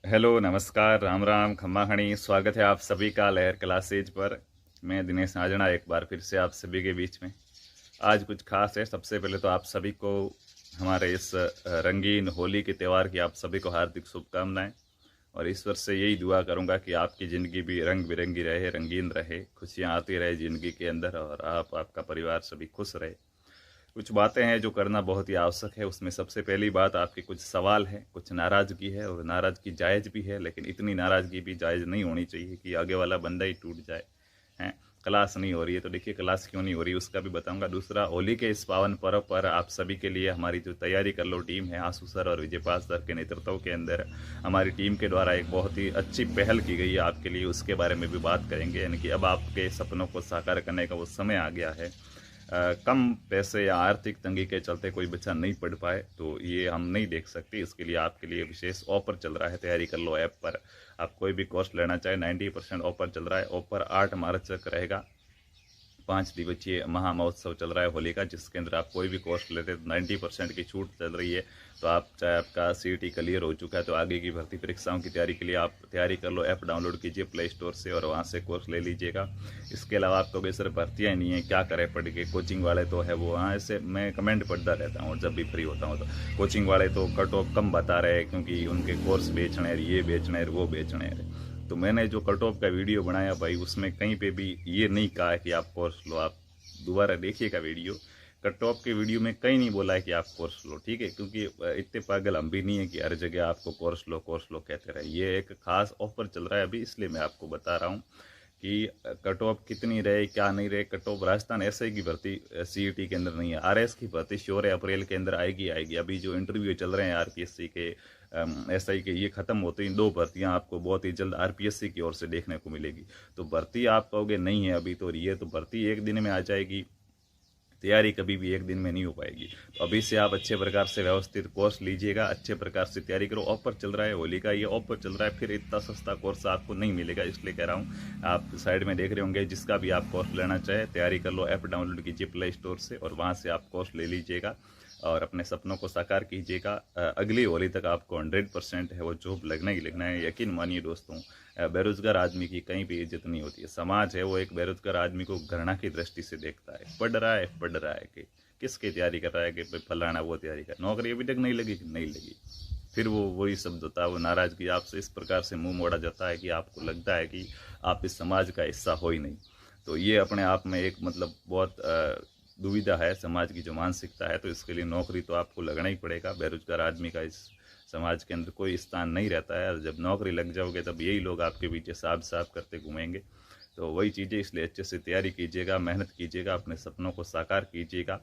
Hello, नमस्कार, राम राम, खम्मा खणी। स्वागत है आप सभी का लहर क्लासेज पर। मैं दिनेश आजना एक बार फिर से आप सभी के बीच में। आज कुछ खास है। सबसे पहले तो आप सभी को हमारे इस रंगीन होली के त्यौहार की आप सभी को हार्दिक शुभकामनाएं। और ईश्वर से यही दुआ करूंगा कि आपकी ज़िंदगी भी रंग बिरंगी रहे, रंगीन रहे, खुशियां आती रहे ज़िंदगी के अंदर, और आपका परिवार सभी खुश रहे। कुछ बातें हैं जो करना बहुत ही आवश्यक है। उसमें सबसे पहली बात, आपके कुछ सवाल है, कुछ नाराज़गी है, और नाराज़गी जायज़ भी है, लेकिन इतनी नाराज़गी भी जायज़ नहीं होनी चाहिए कि आगे वाला बंदा ही टूट जाए। हैं, क्लास नहीं हो रही है तो देखिए क्लास क्यों नहीं हो रही उसका भी बताऊंगा। दूसरा, होली के इस पावन पर्व पर आप सभी के लिए हमारी जो तैयारी कर लो टीम है, आंसू सर और विजयपाल सर के नेतृत्व के अंदर हमारी टीम के द्वारा एक बहुत ही अच्छी पहल की गई है आपके लिए। उसके बारे में भी बात करेंगे। यानी कि अब आपके सपनों को साकार करने का वो समय आ गया है। कम पैसे या आर्थिक तंगी के चलते कोई बच्चा नहीं पढ़ पाए तो ये हम नहीं देख सकते। इसके लिए आपके लिए विशेष ऑफर चल रहा है। तैयारी कर लो ऐप पर आप कोई भी कोर्स लेना चाहे 90% ऑफर चल रहा है। ऑफर 8 मार्च तक रहेगा। 5 दिवसीय महामहोत्सव चल रहा है होली का, जिसके अंदर आप कोई भी कोर्स लेते हैं तो 90% की छूट चल रही है। तो आप चाहे आपका CET क्लियर हो चुका है तो आगे की भर्ती परीक्षाओं की तैयारी के लिए आप तैयारी कर लो। ऐप डाउनलोड कीजिए प्ले स्टोर से और वहाँ से कोर्स ले लीजिएगा। इसके अलावा आप कहोगे सर भर्तियाँ ही नहीं है, क्या करें पढ़ के। कोचिंग वाले तो है वो, हाँ ऐसे मैं कमेंट पढ़ता रहता हूँ जब भी फ्री होता हूँ। तो कोचिंग वाले तो कट ऑफ कम बता रहे हैं क्योंकि उनके कोर्स बेचने हैं, ये बेचने हैं, वो बेचने हैं। तो मैंने जो कट ऑफ का वीडियो बनाया भाई, उसमें कहीं पे भी ये नहीं कहा है कि आप कोर्स लो। आप दोबारा देखिएगा वीडियो। कट ऑफ के वीडियो में कहीं नहीं बोला है कि आप कोर्स लो, ठीक है। क्योंकि इतने पागल हम भी नहीं है कि हर जगह आपको कोर्स लो कहते रहे। ये एक खास ऑफर चल रहा है अभी, इसलिए मैं आपको बता रहा हूँ कि कट ऑफ कितनी रहे क्या नहीं रहे। कट ऑफ राजस्थान एसआई की भर्ती CET के अंदर नहीं है। RS की भर्ती श्योर है अप्रैल के अंदर आएगी। अभी जो इंटरव्यू चल रहे हैं RPSC के, SI के, ये खत्म होते ही 2 भर्तियां आपको बहुत ही जल्द RPSC की ओर से देखने को मिलेगी। तो भर्ती आप कहोगे नहीं है अभी, तो ये तो भर्ती एक दिन में आ जाएगी। तैयारी कभी भी एक दिन में नहीं हो पाएगी। तो अभी से आप अच्छे प्रकार से व्यवस्थित कोर्स लीजिएगा, अच्छे प्रकार से तैयारी करो। ऑफर चल रहा है होली का, ये ऑफर चल रहा है। फिर इतना सस्ता कोर्स आपको नहीं मिलेगा, इसलिए कह रहा हूँ। आप साइड में देख रहे होंगे, जिसका भी आप कोर्स लेना चाहे तैयारी कर लो। ऐप डाउनलोड कीजिए प्ले स्टोर से और वहाँ से आप कोर्स ले लीजिएगा और अपने सपनों को साकार कीजिएगा। अगली होली तक आपको 100% है वो जॉब लगना ही लगना है। यकीन मानिए दोस्तों, बेरोजगार आदमी की कहीं भी इज्जत नहीं होती है। समाज है वो एक बेरोजगार आदमी को घृणा की दृष्टि से देखता है। पढ़ रहा है कि किसकी तैयारी कर रहा है कि भाई फलाना वो तैयारी कर, नौकरी अभी तक नहीं लगी कि नहीं लगी। फिर वो वही शब्द होता है, वो नाराजगी आपसे इस प्रकार से मुंह मोड़ा जाता है कि आपको लगता है कि आप इस समाज का हिस्सा हो ही नहीं। तो ये अपने आप में एक मतलब बहुत दुविधा है समाज की जो मानसिकता है। तो इसके लिए नौकरी तो आपको लगना ही पड़ेगा। बेरोजगार आदमी का इस समाज के अंदर कोई स्थान नहीं रहता है। और जब नौकरी लग जाओगे तब यही लोग आपके पीछे साफ साफ करते घूमेंगे। तो वही चीज़ें, इसलिए अच्छे से तैयारी कीजिएगा, मेहनत कीजिएगा, अपने सपनों को साकार कीजिएगा।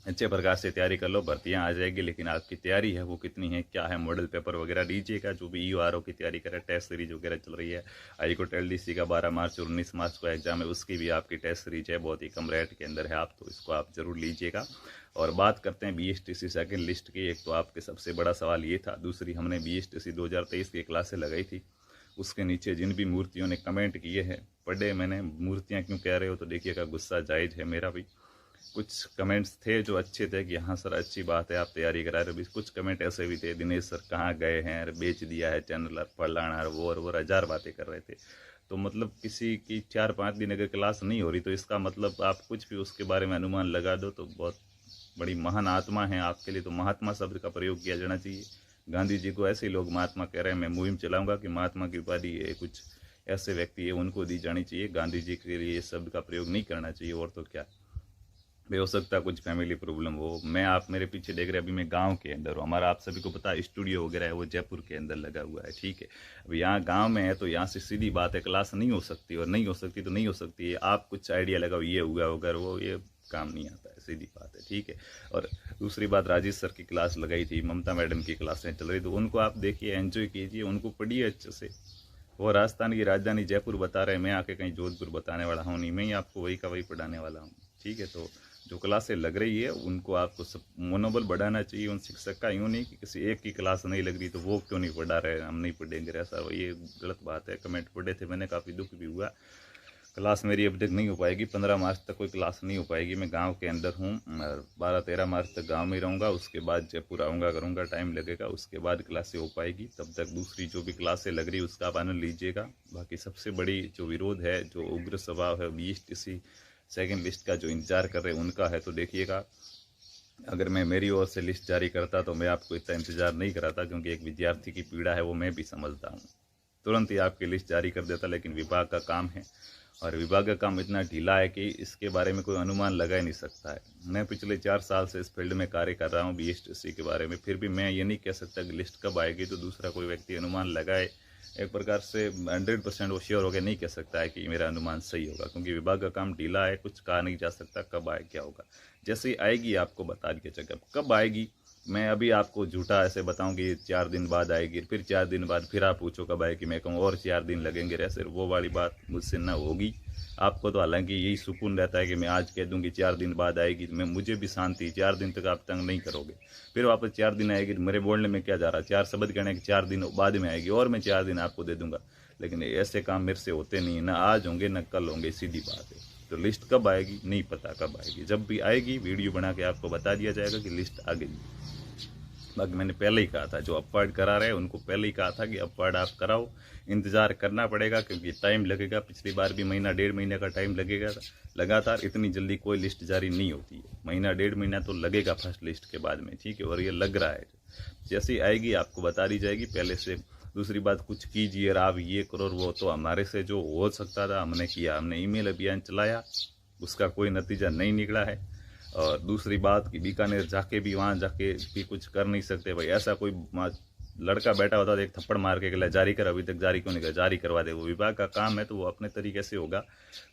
अच्छे प्रकार से तैयारी कर लो, भर्तियां आ जाएगी। लेकिन आपकी तैयारी है वो कितनी है, क्या है, मॉडल पेपर वगैरह दीजिएगा। जो भी EORO की तैयारी करे, टेस्ट सीरीज वगैरह चल रही है। हाईकोर्ट LDC का 12 मार्च और 19 मार्च को एग्जाम है, उसकी भी आपकी टेस्ट सीरीज है, बहुत ही कम रेट के अंदर है। आप तो इसको आप जरूर लीजिएगा। और बात करते हैं BSTC सेकेंड लिस्ट की। एक तो आपके सबसे बड़ा सवाल ये था। दूसरी, हमने BSTC 2023 की क्लासें लगाई थी, उसके नीचे जिन भी मूर्तियों ने कमेंट किए हैं, पढ़े मैंने, मूर्तियाँ क्यों कह रहे हो, तो देखिएगा गुस्सा जायज़ है मेरा भी। कुछ कमेंट्स थे जो अच्छे थे कि हाँ सर अच्छी बात है आप तैयारी करा रहे हो। कुछ कमेंट ऐसे भी थे, दिनेश सर कहाँ गए हैं, अरे बेच दिया है चैनल, फलाना वो और वो 1000 बातें कर रहे थे। तो मतलब किसी की 4-5 दिन अगर क्लास नहीं हो रही तो इसका मतलब आप कुछ भी उसके बारे में अनुमान लगा दो तो बहुत बड़ी महान आत्मा है आपके लिए। तो महात्मा शब्द का प्रयोग किया जाना चाहिए। गांधी जी को ऐसे लोग महात्मा कह रहे हैं। मैं मुहिम चलाऊंगा कि महात्मा की उपाधि कुछ ऐसे व्यक्ति है उनको दी जानी चाहिए। गांधी जी के लिए इस शब्द का प्रयोग नहीं करना चाहिए। और तो क्या, भी हो सकता है कुछ फैमिली प्रॉब्लम हो। मैं, आप मेरे पीछे देख रहे हैं, अभी मैं गांव के अंदर हूँ। हमारा आप सभी को पता है स्टूडियो वगैरह है वो जयपुर के अंदर लगा हुआ है, ठीक है। अब यहाँ गांव में है तो यहाँ से सीधी बात है क्लास नहीं हो सकती, और नहीं हो सकती तो नहीं हो सकती है। आप कुछ आइडिया लगाओ, ये हुआ अगर वो, ये काम नहीं आता है, सीधी बात है, ठीक है। और दूसरी बात, राजेश सर की क्लास लगाई थी, ममता मैडम की क्लासें चल रही, तो उनको आप देखिए, एंजॉय कीजिए, उनको पढ़िए अच्छे से। वो राजस्थान की राजधानी जयपुर बता रहे हैं, मैं आके कहीं जोधपुर बताने वाला हूँ नहीं, मैं ही आपको वही का वही पढ़ाने वाला हूँ, ठीक है। तो जो क्लासें लग रही है उनको आपको सब मनोबल बढ़ाना चाहिए उन शिक्षक का। यूँ नहीं कि किसी एक की क्लास नहीं लग रही तो वो क्यों नहीं पढ़ा रहे, हम नहीं पढ़ेंगे, ऐसा ये गलत बात है। कमेंट पढ़े थे मैंने, काफ़ी दुख भी हुआ। क्लास मेरी अभी तक नहीं हो पाएगी, 15 मार्च तक कोई क्लास नहीं हो पाएगी। मैं गांव के अंदर हूँ, 12-13 मार्च तक गांव में ही रहूँगा। उसके बाद जयपुर आऊँगा, करूँगा, टाइम लगेगा, उसके बाद क्लासें हो पाएगी। तब तक दूसरी जो भी क्लासें लग रही उसका आप आनंद लीजिएगा। बाकी सबसे बड़ी जो विरोध है, जो उग्र स्वभाव है, BSTC सेकेंड लिस्ट का जो इंतजार कर रहे हैं उनका है। तो देखिएगा, अगर मैं मेरी ओर से लिस्ट जारी करता तो मैं आपको इतना इंतजार नहीं कराता, क्योंकि एक विद्यार्थी की पीड़ा है वो मैं भी समझता हूँ। तुरंत ही आपकी लिस्ट जारी कर देता, लेकिन विभाग का काम है और विभाग का काम इतना ढीला है कि इसके बारे में कोई अनुमान लगा ही नहीं सकता है। मैं पिछले 4 साल से इस फील्ड में कार्य कर रहा हूँ BSTC के बारे में, फिर भी मैं ये नहीं कह सकता कि लिस्ट कब आएगी तो दूसरा कोई व्यक्ति अनुमान लगाए। एक प्रकार से 100% वो श्योर होकर नहीं कह सकता है कि मेरा अनुमान सही होगा, क्योंकि विभाग का काम ढीला है, कुछ कहा नहीं जा सकता कब आए क्या होगा। जैसे ही आएगी आपको बता दिया जाएगा। कब आएगी मैं अभी आपको झूठा ऐसे बताऊं कि 4 दिन बाद आएगी, फिर 4 दिन बाद फिर आप पूछो कब आएगी, मैं कहूँ और 4 दिन लगेंगे, ऐसे वो वाली बात मुझसे ना होगी। आपको तो हालांकि यही सुकून रहता है कि मैं आज कह दूं कि 4 दिन बाद आएगी, मैं मुझे भी शांति, 4 दिन तक आप तंग नहीं करोगे। फिर वापस 4 दिन आएगी, मेरे बोलने में क्या जा रहा है, 4 शब्द कहने के 4 दिन बाद में आएगी और मैं 4 दिन आपको दे दूंगा। लेकिन ऐसे काम मेरे से होते नहीं, ना आज होंगे ना कल होंगे, सीधी बात है। तो लिस्ट कब आएगी नहीं पता कब आएगी, जब भी आएगी वीडियो बना के आपको बता दिया जाएगा कि लिस्ट आ गई। बाकी मैंने पहले ही कहा था, जो अपवार्ड करा रहे हैं उनको पहले ही कहा था कि अपवार्ड आप कराओ, इंतज़ार करना पड़ेगा क्योंकि टाइम लगेगा। पिछली बार भी महीना 1.5 महीने का टाइम लगेगा लगातार, इतनी जल्दी कोई लिस्ट जारी नहीं होती है। महीना 1.5 महीना तो लगेगा फर्स्ट लिस्ट के बाद में, ठीक है, और ये लग रहा है। जैसी आएगी आपको बता दी जाएगी पहले से। दूसरी बात, कुछ कीजिए और आप ये करो, वो तो हमारे से जो हो सकता था हमने किया। हमने ईमेल अभियान चलाया, उसका कोई नतीजा नहीं निकला है। और दूसरी बात कि बीकानेर जाके भी वहाँ जाके भी कुछ कर नहीं सकते भाई। ऐसा कोई लड़का बैठा होता तो एक थप्पड़ मार के कहला जारी कर, अभी तक जारी क्यों नहीं कर, जारी करवा दे। वो विभाग का काम है तो वो अपने तरीके से होगा।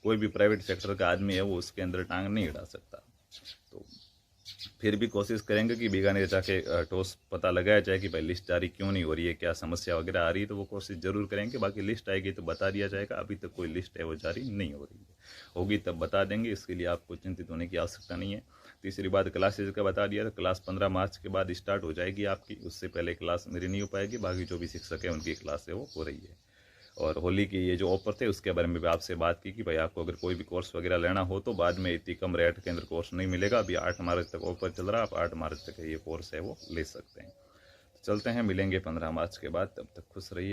कोई भी प्राइवेट सेक्टर का आदमी है वो उसके अंदर टांग नहीं अड़ा सकता। तो फिर भी कोशिश करेंगे कि बीकानेर जाके ठोस पता लगाया जाए कि भाई लिस्ट जारी क्यों नहीं हो रही है, क्या समस्या वगैरह आ रही है, तो वो कोशिश जरूर करेंगे। बाकी लिस्ट आएगी तो बता दिया जाएगा। अभी तक कोई लिस्ट है वो जारी नहीं हो रही है, होगी तब बता देंगे, इसके लिए आपको चिंतित होने की आवश्यकता नहीं है। तीसरी बात, क्लासेज का बता दिया, तो क्लास 15 मार्च के बाद स्टार्ट हो जाएगी आपकी, उससे पहले क्लास मेरी नहीं हो पाएगी। बाकी जो भी शिक्षक है उनकी क्लास है वो हो रही है। और होली की ये जो ऑफर थे उसके बारे में भी आपसे बात की कि भाई आपको अगर कोई भी कोर्स वगैरह लेना हो तो बाद में इतनी कम रेट के अंदर कोर्स नहीं मिलेगा। अभी 8 मार्च तक ऑफर चल रहा है, आप 8 मार्च तक ये कोर्स है वो ले सकते हैं। तो चलते हैं, मिलेंगे 15 मार्च के बाद, तब तक खुश रहिए।